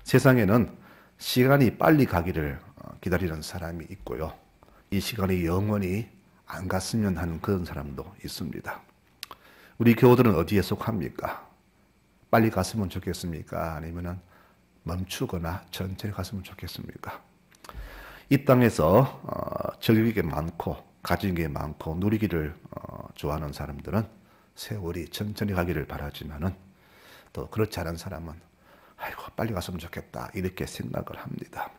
세상에는 시간이 빨리 가기를 기다리는 사람이 있고요. 이 시간이 영원히 안 갔으면 하는 그런 사람도 있습니다. 우리 교우들은 어디에 속합니까? 빨리 갔으면 좋겠습니까? 아니면 멈추거나 천천히 갔으면 좋겠습니까? 이 땅에서 즐길 게 많고 가진 게 많고 누리기를 좋아하는 사람들은 세월이 천천히 가기를 바라지만은 또 그렇지 않은 사람은 아이고 빨리 갔으면 좋겠다 이렇게 생각을 합니다.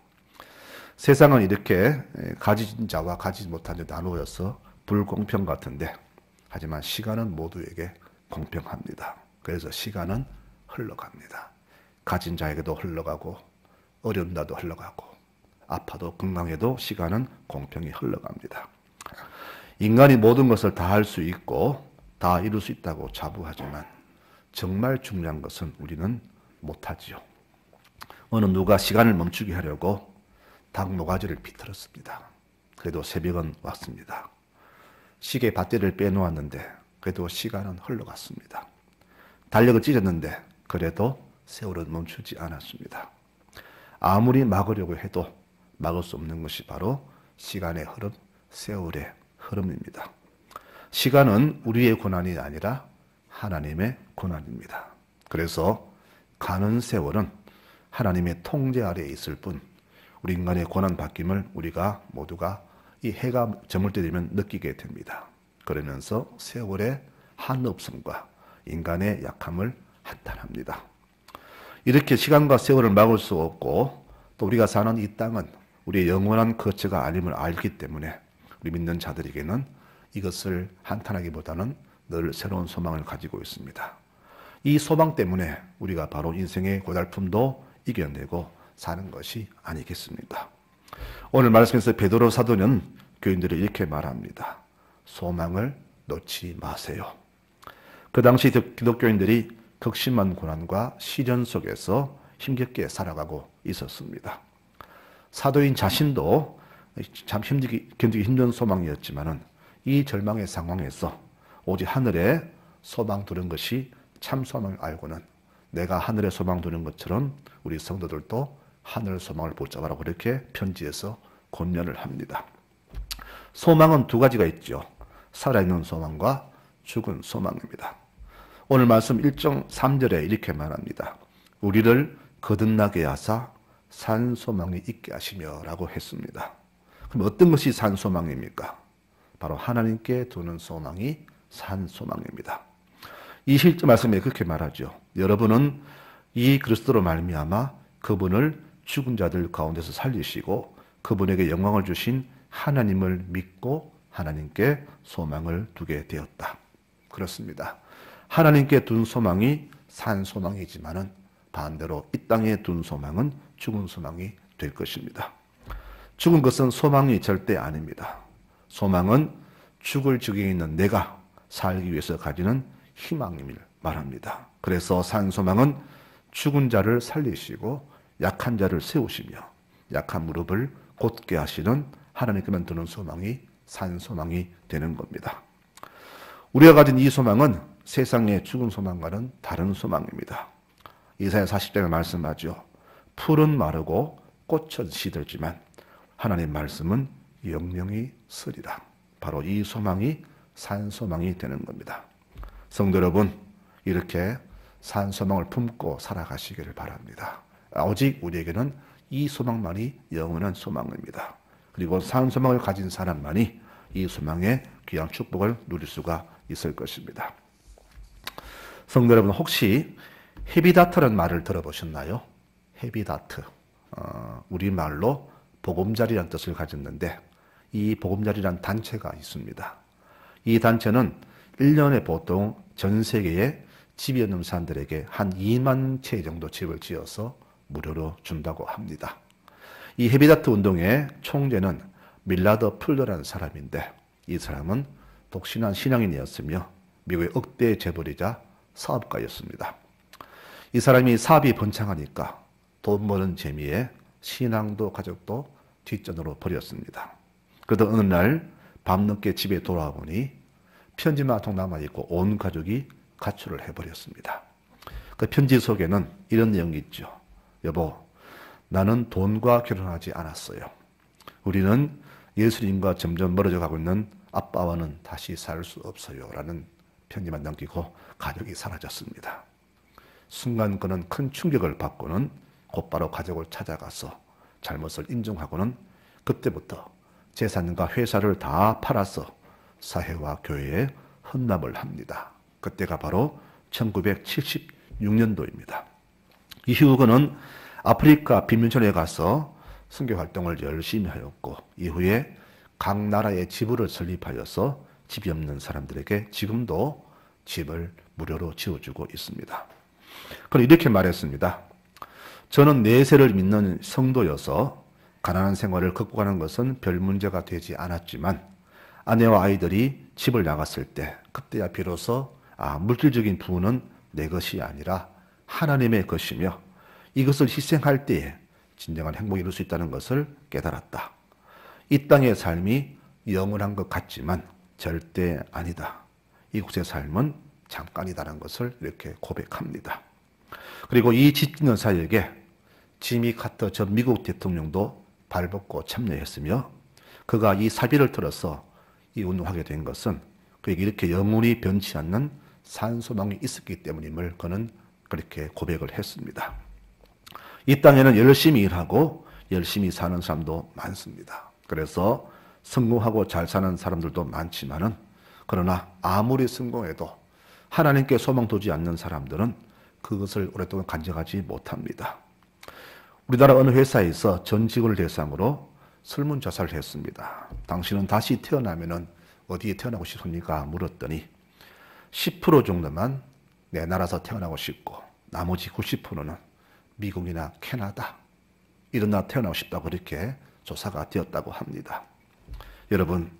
세상은 이렇게 가진 자와 가지지 못한 자 나누어서 불공평 같은데 하지만 시간은 모두에게 공평합니다. 그래서 시간은 흘러갑니다. 가진 자에게도 흘러가고 어려운 자도 흘러가고 아파도 건강해도 시간은 공평히 흘러갑니다. 인간이 모든 것을 다 할 수 있고 다 이룰 수 있다고 자부하지만 정말 중요한 것은 우리는 못하지요. 어느 누가 시간을 멈추게 하려고 닭 모가지를 비틀었습니다. 그래도 새벽은 왔습니다. 시계 밧데리를 빼놓았는데 그래도 시간은 흘러갔습니다. 달력을 찢었는데 그래도 세월은 멈추지 않았습니다. 아무리 막으려고 해도 막을 수 없는 것이 바로 시간의 흐름, 세월의 흐름입니다. 시간은 우리의 고난이 아니라 하나님의 고난입니다. 그래서 가는 세월은 하나님의 통제 아래에 있을 뿐 우리 인간의 고난 바뀜을 우리가 모두가 이 해가 저물 때 되면 느끼게 됩니다. 그러면서 세월의 한없음과 인간의 약함을 한탄합니다. 이렇게 시간과 세월을 막을 수 없고 또 우리가 사는 이 땅은 우리의 영원한 거처가 아님을 알기 때문에 우리 믿는 자들에게는 이것을 한탄하기보다는 늘 새로운 소망을 가지고 있습니다. 이 소망 때문에 우리가 바로 인생의 고달픔도 이겨내고 사는 것이 아니겠습니까? 오늘 말씀에서 베드로 사도는 교인들을 이렇게 말합니다. 소망을 놓지 마세요. 그 당시 기독교인들이 극심한 고난과 시련 속에서 힘겹게 살아가고 있었습니다. 사도인 자신도 참 견디기 힘든 소망이었지만은 이 절망의 상황에서 오직 하늘에 소망 두는 것이 참 소망을 알고는 내가 하늘에 소망 두는 것처럼 우리 성도들도 하늘 소망을 붙잡아라 그렇게 편지에서 권면을 합니다. 소망은 두 가지가 있죠. 살아있는 소망과 죽은 소망입니다. 오늘 말씀 1장 3절에 이렇게 말합니다. 우리를 거듭나게 하사 산 소망이 있게 하시며 라고 했습니다. 그럼 어떤 것이 산 소망입니까? 바로 하나님께 두는 소망이 산 소망입니다. 이 실제 말씀에 그렇게 말하죠. 여러분은 이 그리스도로 말미암아 그분을 죽은 자들 가운데서 살리시고 그분에게 영광을 주신 하나님을 믿고 하나님께 소망을 두게 되었다. 그렇습니다. 하나님께 둔 소망이 산 소망이지만은 반대로 이 땅에 둔 소망은 죽은 소망이 될 것입니다. 죽은 것은 소망이 절대 아닙니다. 소망은 죽을 지경에 있는 내가 살기 위해서 가지는 희망임을 말합니다. 그래서 산 소망은 죽은 자를 살리시고 약한 자를 세우시며 약한 무릎을 곧게 하시는 하나님께만 두는 소망이 산 소망이 되는 겁니다. 우리가 가진 이 소망은 세상의 죽은 소망과는 다른 소망입니다. 이사야 40장에 말씀하죠. 풀은 마르고 꽃은 시들지만 하나님 말씀은 영영이 서리라. 바로 이 소망이 산 소망이 되는 겁니다. 성도 여러분, 이렇게 산 소망을 품고 살아가시기를 바랍니다. 오직 우리에게는 이 소망만이 영원한 소망입니다. 그리고 산 소망을 가진 사람만이 이 소망의 귀한 축복을 누릴 수가 있을 것입니다. 성도 여러분, 혹시 헤비다트라는 말을 들어보셨나요? 헤비다트. 우리말로 보금자리라는 뜻을 가졌는데 이 보금자리라는 단체가 있습니다. 이 단체는 1년에 보통 전 세계에 집이 없는 사람들에게 한 2만 채 정도 집을 지어서 무료로 준다고 합니다. 이 헤비다트 운동의 총재는 밀라드 풀러라는 사람인데 이 사람은 독신한 신앙인이었으며 미국의 억대 재벌이자 사업가였습니다. 이 사람이 사업이 번창하니까 돈 버는 재미에 신앙도 가족도 뒷전으로 버렸습니다. 그러다 어느 날 밤늦게 집에 돌아와 보니 편지만 한 통 남아있고 온 가족이 가출을 해버렸습니다. 그 편지 속에는 이런 내용이 있죠. 여보, 나는 돈과 결혼하지 않았어요. 우리는 예수님과 점점 멀어져 가고 있는 아빠와는 다시 살 수 없어요. 라는 편지만 남기고 가족이 사라졌습니다. 순간 그는 큰 충격을 받고는 곧바로 가족을 찾아가서 잘못을 인정하고는 그때부터 재산과 회사를 다 팔아서 사회와 교회에 헌납을 합니다. 그때가 바로 1976년도입니다. 이후 그는 아프리카 빈민촌에 가서 선교 활동을 열심히 하였고 이후에 각 나라의 지부를 설립하여서 집이 없는 사람들에게 지금도 집을 무료로 지어주고 있습니다. 그는 이렇게 말했습니다. 저는 내세를 믿는 성도여서 가난한 생활을 극복하는 것은 별 문제가 되지 않았지만 아내와 아이들이 집을 나갔을 때 그때야 비로소 물질적인 부는 내 것이 아니라 하나님의 것이며 이것을 희생할 때에 진정한 행복을 이룰 수 있다는 것을 깨달았다. 이 땅의 삶이 영원한 것 같지만 절대 아니다. 이곳의 삶은 잠깐이다라는 것을 이렇게 고백합니다. 그리고 이 지키는 사역에 지미 카터 전 미국 대통령도 발벗고 참여했으며 그가 이 사비를 틀어서 이 운동하게 된 것은 그에게 이렇게 영원히 변치 않는 산소망이 있었기 때문임을 그는 그렇게 고백을 했습니다. 이 땅에는 열심히 일하고 열심히 사는 사람도 많습니다. 그래서 성공하고 잘 사는 사람들도 많지만은 그러나 아무리 성공해도 하나님께 소망 두지 않는 사람들은 그것을 오랫동안 간직하지 못합니다. 우리나라 어느 회사에서 전 직원을 대상으로 설문조사를 했습니다. 당신은 다시 태어나면은 어디에 태어나고 싶습니까? 물었더니 10% 정도만 내 나라에서 태어나고 싶고 나머지 90%는 미국이나 캐나다 이런 나라 태어나고 싶다고 그렇게 조사가 되었다고 합니다. 여러분,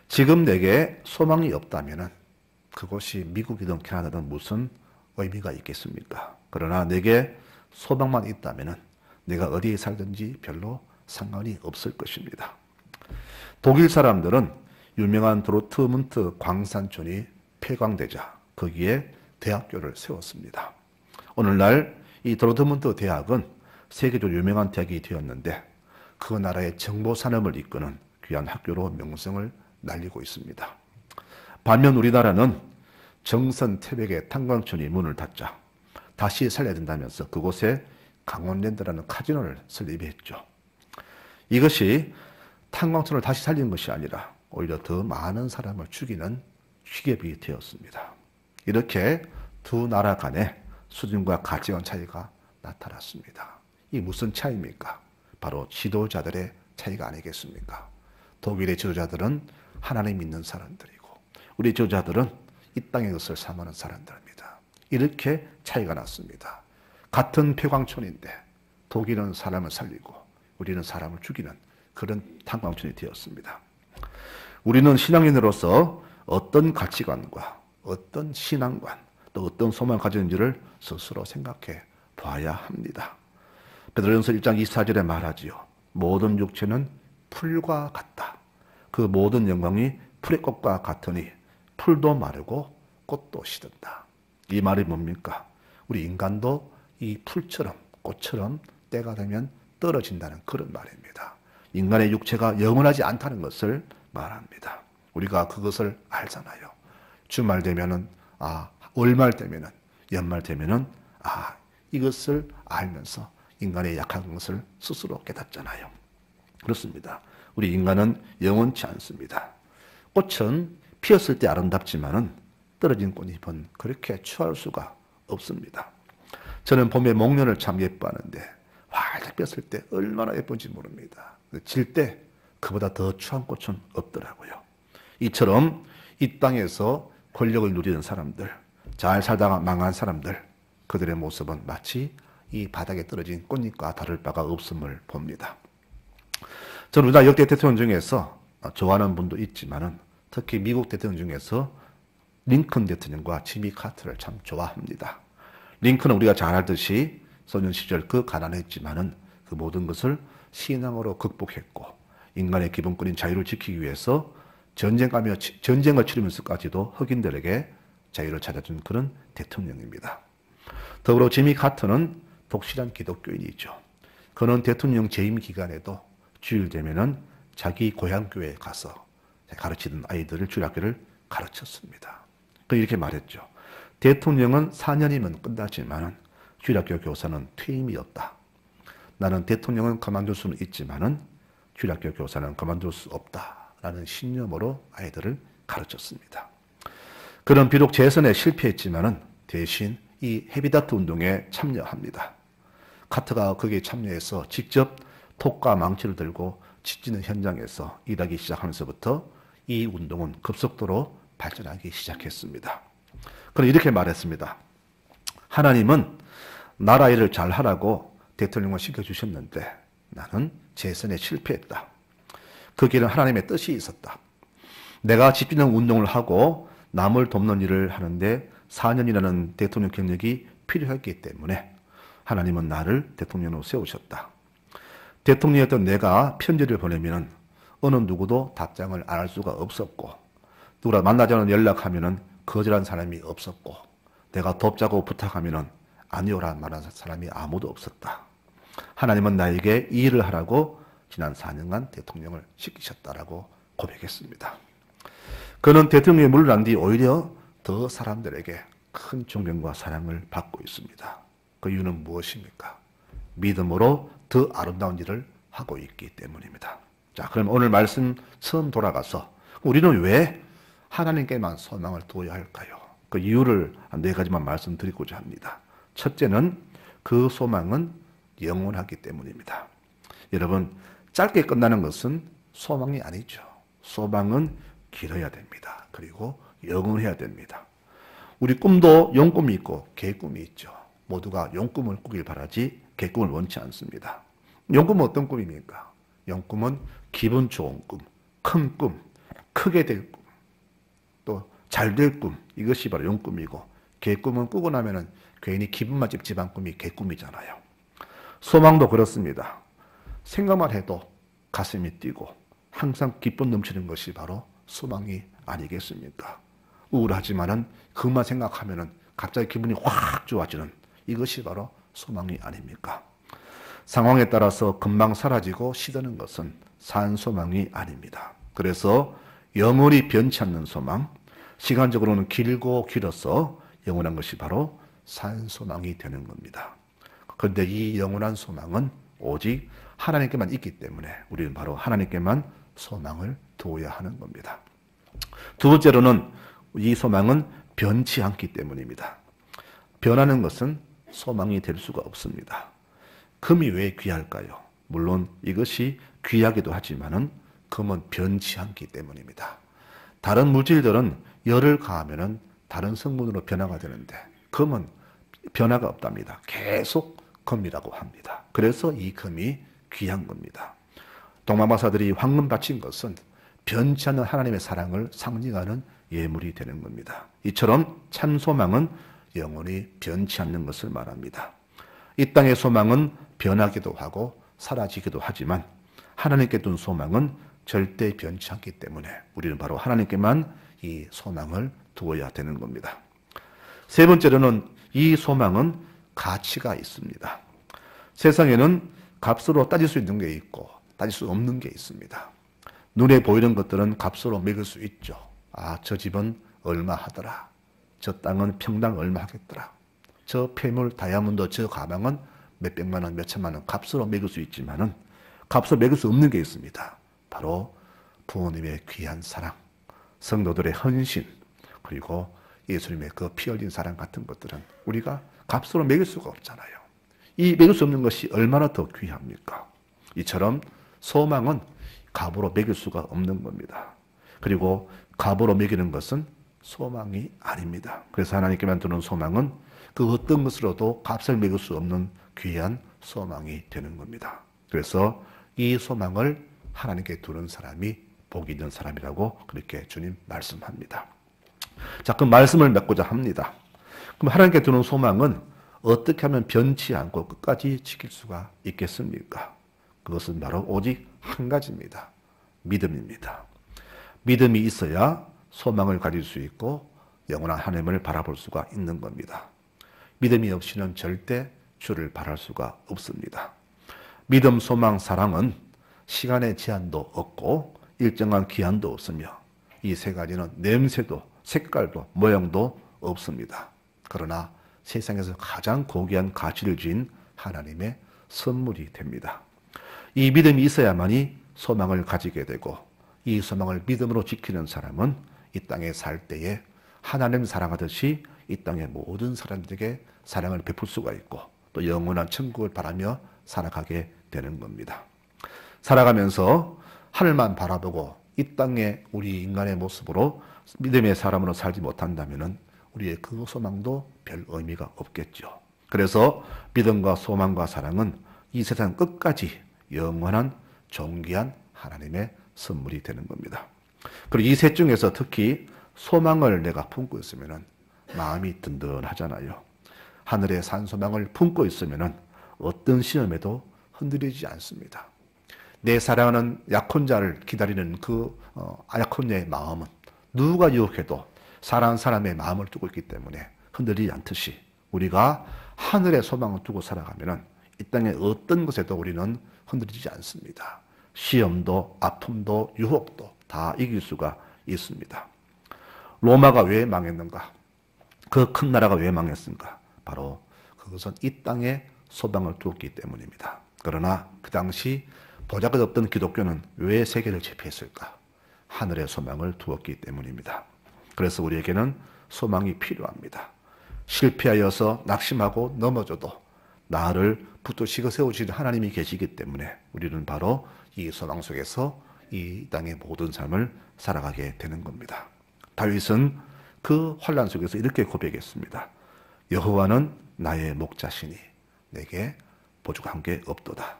지금 내게 소망이 없다면은 그곳이 미국이든 캐나다든 무슨 의미가 있겠습니까? 그러나 내게 소망만 있다면은 내가 어디에 살든지 별로 상관이 없을 것입니다. 독일 사람들은 유명한 도르트문트 광산촌이 폐광되자 거기에 대학교를 세웠습니다. 오늘날 이 도르트문트 대학은 세계적으로 유명한 대학이 되었는데 그 나라의 정보 산업을 이끄는 귀한 학교로 명성을 날리고 있습니다. 반면 우리나라는 정선 태백의 탄광촌이 문을 닫자 다시 살려야 된다면서 그곳에 강원랜드라는 카지노를 설립했죠. 이것이 탄광촌을 다시 살리는 것이 아니라 오히려 더 많은 사람을 죽이는 휘geb이 되었습니다. 이렇게 두 나라 간의 수준과 가치관 차이가 나타났습니다. 이 무슨 차이입니까? 바로 지도자들의 차이가 아니겠습니까? 독일의 지도자들은 하나님 믿는 사람들이고 우리 지도자들은 이 땅의 것을 삼하는 사람들입니다. 이렇게 차이가 났습니다. 같은 폐광촌인데 독일은 사람을 살리고 우리는 사람을 죽이는 그런 탄광촌이 되었습니다. 우리는 신앙인으로서 어떤 가치관과 어떤 신앙관 또 어떤 소망을 가졌는지를 스스로 생각해 봐야 합니다. 베드로전서 1장 24절에 말하지요. 모든 육체는 풀과 같다. 그 모든 영광이 풀의 꽃과 같으니 풀도 마르고 꽃도 시든다. 이 말이 뭡니까? 우리 인간도 이 풀처럼 꽃처럼 때가 되면 떨어진다는 그런 말입니다. 인간의 육체가 영원하지 않다는 것을 말합니다. 우리가 그것을 알잖아요. 주말 되면은 월말 되면은 연말 되면은 이것을 알면서 인간의 약한 것을 스스로 깨닫잖아요. 그렇습니다. 우리 인간은 영원치 않습니다. 꽃은 피었을 때 아름답지만은 떨어진 꽃잎은 그렇게 추할 수가 없습니다. 저는 봄에 목련을 참 예뻐하는데 활짝 피었을 때 얼마나 예쁜지 모릅니다. 질 때 그보다 더 추한 꽃은 없더라고요. 이처럼 이 땅에서 권력을 누리는 사람들, 잘 살다가 망한 사람들, 그들의 모습은 마치 이 바닥에 떨어진 꽃잎과 다를 바가 없음을 봅니다. 저는 우리나라 역대 대통령 중에서 좋아하는 분도 있지만은 특히 미국 대통령 중에서 링컨 대통령과 지미 카터를 참 좋아합니다. 링컨은 우리가 잘 알듯이 소년 시절 그 가난했지만은 그 모든 것을 신앙으로 극복했고 인간의 기본권인 자유를 지키기 위해서 전쟁을 치르면서까지도 흑인들에게 자유를 찾아준 그런 대통령입니다. 더불어 지미 카터는 독실한 기독교인이죠. 그는 대통령 재임 기간에도 주일 되면은 자기 고향 교회에 가서 가르치던 아이들을 주일학교를 가르쳤습니다. 그 이렇게 말했죠. 대통령은 4년이면 끝나지만은 주일학교 교사는 퇴임이 없다. 나는 대통령은 그만둘 수는 있지만은 주일학교 교사는 그만둘 수 없다라는 신념으로 아이들을 가르쳤습니다. 그는 비록 재선에 실패했지만은 대신 이 헤비다트 운동에 참여합니다. 카트가 거기에 참여해서 직접 톡과 망치를 들고 지치는 현장에서 일하기 시작하면서부터 이 운동은 급속도로 발전하기 시작했습니다. 그는 이렇게 말했습니다. 하나님은 나라 일을 잘하라고 대통령을 시켜주셨는데 나는 재선에 실패했다. 그 길은 하나님의 뜻이 있었다. 내가 집진영 운동을 하고 남을 돕는 일을 하는데 4년이라는 대통령 경력이 필요했기 때문에 하나님은 나를 대통령으로 세우셨다. 대통령이었던 내가 편지를 보내면 어느 누구도 답장을 안 할 수가 없었고 누구라 만나자는 연락하면 거절한 사람이 없었고 내가 돕자고 부탁하면 아니오라 말하는 사람이 아무도 없었다. 하나님은 나에게 이 일을 하라고 지난 4년간 대통령을 시키셨다라고 고백했습니다. 그는 대통령에 물러난 뒤 오히려 더 사람들에게 큰 존경과 사랑을 받고 있습니다. 그 이유는 무엇입니까? 믿음으로 더 아름다운 일을 하고 있기 때문입니다. 자, 그럼 오늘 말씀 처음 돌아가서 우리는 왜 하나님께만 소망을 두어야 할까요? 그 이유를 한 4가지만 말씀드리고자 합니다. 첫째는 그 소망은 영원하기 때문입니다. 여러분, 짧게 끝나는 것은 소망이 아니죠. 소망은 길어야 됩니다. 그리고 영원해야 됩니다. 우리 꿈도 용꿈이 있고 개꿈이 있죠. 모두가 용꿈을 꾸길 바라지 개꿈을 원치 않습니다. 용꿈은 어떤 꿈입니까? 용꿈은 기분 좋은 꿈, 큰 꿈, 크게 될 꿈, 또 잘 될 꿈, 이것이 바로 용꿈이고 개꿈은 꾸고 나면은 괜히 기분만 찝찝한 꿈이 개꿈이잖아요. 소망도 그렇습니다. 생각만 해도 가슴이 뛰고 항상 기쁨 넘치는 것이 바로 소망이 아니겠습니까? 우울하지만은 그것만 생각하면은 갑자기 기분이 확 좋아지는 이것이 바로 소망이 아닙니까? 상황에 따라서 금방 사라지고 시드는 것은 산 소망이 아닙니다. 그래서 영원히 변치 않는 소망, 시간적으로는 길고 길어서 영원한 것이 바로 산 소망이 되는 겁니다. 그런데 이 영원한 소망은 오직 하나님께만 있기 때문에 우리는 바로 하나님께만 소망을 두어야 하는 겁니다. 두 번째로는 이 소망은 변치 않기 때문입니다. 변하는 것은 소망이 될 수가 없습니다. 금이 왜 귀할까요? 물론 이것이 귀하기도 하지만은 금은 변치 않기 때문입니다. 다른 물질들은 열을 가하면은 다른 성분으로 변화가 되는데 금은 변화가 없답니다. 계속 금이라고 합니다. 그래서 이 금이 귀한 겁니다. 동방박사들이 황금 바친 것은 변치 않는 하나님의 사랑을 상징하는 예물이 되는 겁니다. 이처럼 참 소망은 영원히 변치 않는 것을 말합니다. 이 땅의 소망은 변하기도 하고 사라지기도 하지만 하나님께 둔 소망은 절대 변치 않기 때문에 우리는 바로 하나님께만 이 소망을 두어야 되는 겁니다. 세 번째로는 이 소망은 가치가 있습니다. 세상에는 값으로 따질 수 있는 게 있고 따질 수 없는 게 있습니다. 눈에 보이는 것들은 값으로 매길 수 있죠. 아, 저 집은 얼마 하더라. 저 땅은 평당 얼마 하겠더라. 저 폐물, 다이아몬드, 저 가방은 몇백만 원, 몇천만 원 값으로 매길 수 있지만은 값으로 매길 수 없는 게 있습니다. 바로 부모님의 귀한 사랑, 성도들의 헌신, 그리고 예수님의 그 피 흘린 사랑 같은 것들은 우리가 값으로 매길 수가 없잖아요. 이 매길 수 없는 것이 얼마나 더 귀합니까? 이처럼 소망은 값으로 매길 수가 없는 겁니다. 그리고 값으로 매기는 것은 소망이 아닙니다. 그래서 하나님께만 두는 소망은 그 어떤 것으로도 값을 매길 수 없는 귀한 소망이 되는 겁니다. 그래서 이 소망을 하나님께 두는 사람이 복이 있는 사람이라고 그렇게 주님 말씀합니다. 자, 그 말씀을 맺고자 합니다. 그럼 하나님께 두는 소망은 어떻게 하면 변치 않고 끝까지 지킬 수가 있겠습니까? 그것은 바로 오직 한 가지입니다. 믿음입니다. 믿음이 있어야 소망을 가질 수 있고 영원한 하나님을 바라볼 수가 있는 겁니다. 믿음이 없이는 절대 주를 바랄 수가 없습니다. 믿음, 소망, 사랑은 시간의 제한도 없고 일정한 기한도 없으며 이 세 가지는 냄새도 색깔도 모양도 없습니다. 그러나 세상에서 가장 고귀한 가치를 지닌 하나님의 선물이 됩니다. 이 믿음이 있어야만이 소망을 가지게 되고 이 소망을 믿음으로 지키는 사람은 이 땅에 살 때에 하나님 사랑하듯이 이 땅의 모든 사람들에게 사랑을 베풀 수가 있고 또 영원한 천국을 바라며 살아가게 되는 겁니다. 살아가면서 하늘만 바라보고 이 땅에 우리 인간의 모습으로 믿음의 사람으로 살지 못한다면 우리의 그 소망도 별 의미가 없겠죠. 그래서 믿음과 소망과 사랑은 이 세상 끝까지 영원한 존귀한 하나님의 선물이 되는 겁니다. 그리고 이 셋 중에서 특히 소망을 내가 품고 있으면 마음이 든든하잖아요. 하늘의 산 소망을 품고 있으면 어떤 시험에도 흔들리지 않습니다. 내 사랑하는 약혼자를 기다리는 그 약혼녀의 마음은 누가 유혹해도 사랑하는 사람의 마음을 두고 있기 때문에 흔들리지 않듯이 우리가 하늘의 소망을 두고 살아가면 이 땅의 어떤 것에도 우리는 흔들리지 않습니다. 시험도 아픔도 유혹도 다 이길 수가 있습니다. 로마가 왜 망했는가? 그 큰 나라가 왜 망했는가? 바로 그것은 이 땅에 소망을 두었기 때문입니다. 그러나 그 당시 보잘것없던 기독교는 왜 세계를 제패했을까? 하늘의 소망을 두었기 때문입니다. 그래서 우리에게는 소망이 필요합니다. 실패하여서 낙심하고 넘어져도 나를 붙드시고 세우시는 하나님이 계시기 때문에 우리는 바로 이 소망 속에서 이 땅의 모든 삶을 살아가게 되는 겁니다. 다윗은 그 환난 속에서 이렇게 고백했습니다. 여호와는 나의 목자시니 내게 보죽한 게 없도다.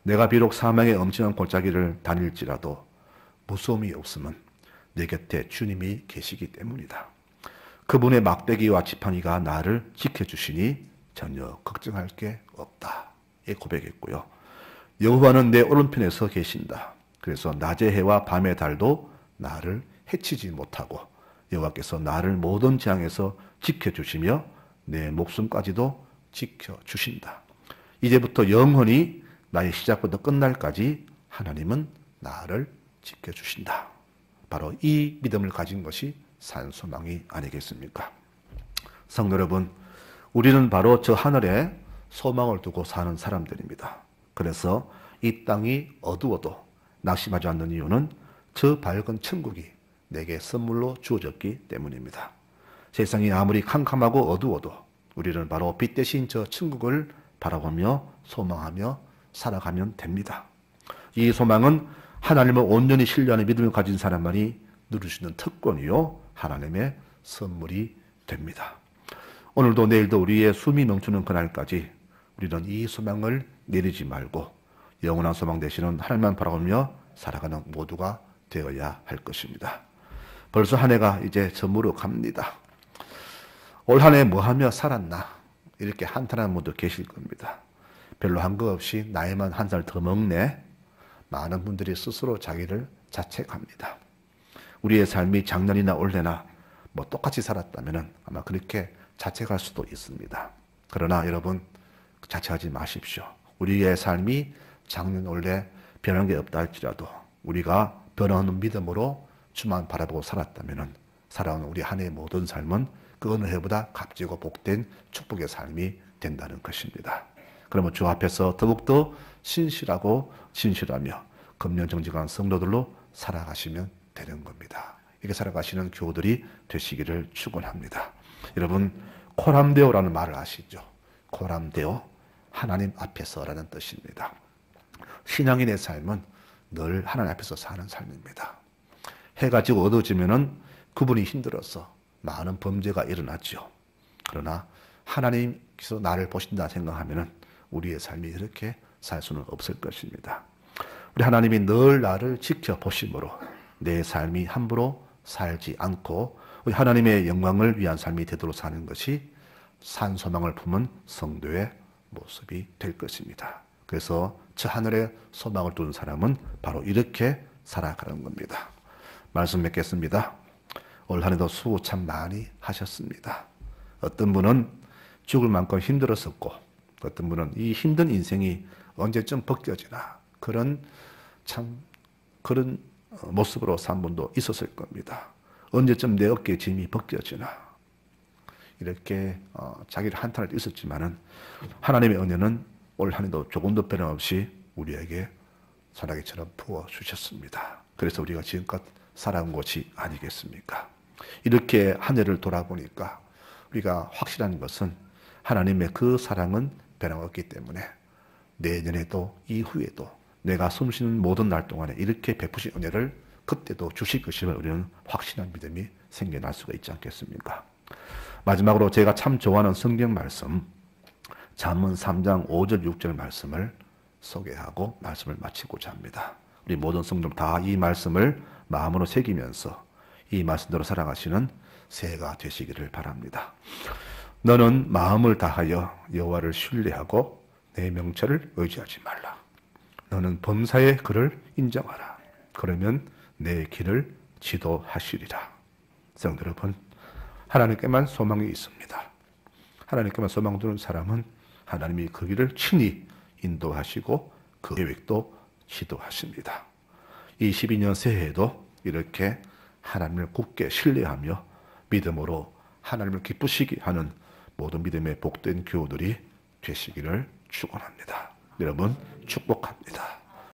내가 비록 사망의 엄청난 골짜기를 다닐지라도 무서움이 없음은 내 곁에 주님이 계시기 때문이다. 그분의 막대기와 지팡이가 나를 지켜주시니 전혀 걱정할 게 없다. 이 고백했고요. 여호와는 내 오른편에서 계신다. 그래서 낮의 해와 밤의 달도 나를 해치지 못하고 여호와께서 나를 모든 재앙에서 지켜주시며 내 목숨까지도 지켜주신다. 이제부터 영원히 나의 시작부터 끝날까지 하나님은 나를 지켜주신다. 바로 이 믿음을 가진 것이 산소망이 아니겠습니까? 성도 여러분, 우리는 바로 저 하늘에 소망을 두고 사는 사람들입니다. 그래서 이 땅이 어두워도 낙심하지 않는 이유는 저 밝은 천국이 내게 선물로 주어졌기 때문입니다. 세상이 아무리 캄캄하고 어두워도 우리는 바로 빛 대신 저 천국을 바라보며 소망하며 살아가면 됩니다. 이 소망은 하나님을 온전히 신뢰하는 믿음을 가진 사람만이 누릴 수 있는 특권이요 하나님의 선물이 됩니다. 오늘도 내일도 우리의 숨이 멈추는 그날까지 우리는 이 소망을 내리지 말고 영원한 소망 되시는 하나님만 바라보며 살아가는 모두가 되어야 할 것입니다. 벌써 한 해가 이제 저물어 갑니다. 올 한 해 뭐하며 살았나 이렇게 한탄하는 분도 계실 겁니다. 별로 한 거 없이 나이만 한 살 더 먹네. 많은 분들이 스스로 자기를 자책합니다. 우리의 삶이 작년이나 올해나 뭐 똑같이 살았다면 아마 그렇게 자책할 수도 있습니다. 그러나 여러분 자책하지 마십시오. 우리의 삶이 작년 올해 변한 게 없다 할지라도 우리가 변화하는 믿음으로 주만 바라보고 살았다면 살아온 우리 한 해의 모든 삶은 그 어느 해보다 값지고 복된 축복의 삶이 된다는 것입니다. 그러면 주 앞에서 더욱더 신실하고 진실하며 금년 정직한 성도들로 살아가시면 되는 겁니다. 이렇게 살아가시는 교우들이 되시기를 축원합니다. 여러분 코람데오라는 말을 아시죠? 코람데오 하나님 앞에서라는 뜻입니다. 신앙인의 삶은 늘 하나님 앞에서 사는 삶입니다. 해가 지고 어두워지면은 그분이 힘들어서 많은 범죄가 일어났죠. 그러나 하나님께서 나를 보신다 생각하면은 우리의 삶이 이렇게 살 수는 없을 것입니다. 우리 하나님이 늘 나를 지켜보심으로 내 삶이 함부로 살지 않고 우리 하나님의 영광을 위한 삶이 되도록 사는 것이 산소망을 품은 성도의 모습이 될 것입니다. 그래서 저 하늘에 소망을 두는 사람은 바로 이렇게 살아가는 겁니다. 말씀 맺겠습니다. 올 한 해도 수고 참 많이 하셨습니다. 어떤 분은 죽을 만큼 힘들었었고 어떤 분은 이 힘든 인생이 언제쯤 벗겨지나 그런 모습으로 산 분도 있었을 겁니다. 언제쯤 내 어깨에 짐이 벗겨지나 이렇게 자기를 한탄할 때 있었지만은 하나님의 은혜는 올 한 해도 조금도 변함없이 우리에게 소나기처럼 부어 주셨습니다. 그래서 우리가 지금껏 살아온 것이 아니겠습니까? 이렇게 한 해를 돌아보니까 우리가 확실한 것은 하나님의 그 사랑은 변함없기 때문에 내년에도 이후에도 내가 숨쉬는 모든 날 동안에 이렇게 베푸신 은혜를 그때도 주실 것임을 우리는 확신한 믿음이 생겨날 수가 있지 않겠습니까? 마지막으로 제가 참 좋아하는 성경 말씀 잠언 3장 5절 6절 말씀을 소개하고 말씀을 마치고자 합니다. 우리 모든 성도들 다 이 말씀을 마음으로 새기면서 이 말씀대로 살아가시는 새해가 되시기를 바랍니다. 너는 마음을 다하여 여호와를 신뢰하고 내 명철을 의지하지 말라. 너는 범사의 그를 인정하라. 그러면 내 길을 지도하시리라. 성도 여러분, 하나님께만 소망이 있습니다. 하나님께만 소망 두는 사람은 하나님이 그 길을 친히 인도하시고 그 계획도 지도하십니다. 이 12년 새해에도 이렇게 하나님을 굳게 신뢰하며 믿음으로 하나님을 기쁘시게 하는 모든 믿음의 복된 교우들이 되시기를 축원합니다. 여러분 축복합니다.